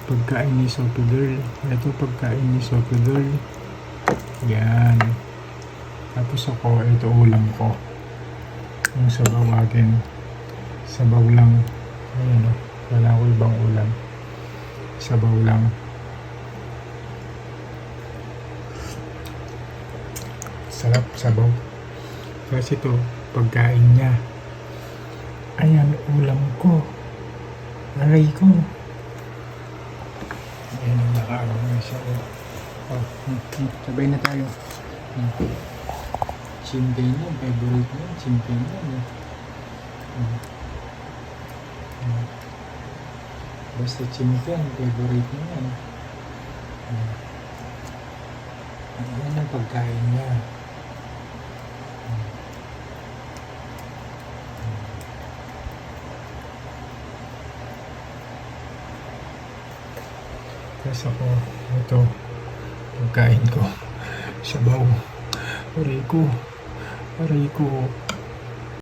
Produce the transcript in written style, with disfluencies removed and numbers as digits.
pagkain ni Sophie Girl. Ito pagkain ni Sophie Girl. Yan. Tapos ako, ito ulam ko. Yung sabaw akin. Sabaw lang. Ayan o. Wala ko ibang ulam. Sabaw lang. Sarap sabaw. Kasi ito, pagkain niya. Ayan, ulam ko. Aray ko. Ayan, nakakaroon na siya. Sabay na tayo. Chimpay niya, favorite niya. Chimpay niya. Basta chimpay, favorite niya. Ayan ang pagkain niya. Tapos ako, ito, pagkain ko, sabaw, aray ko,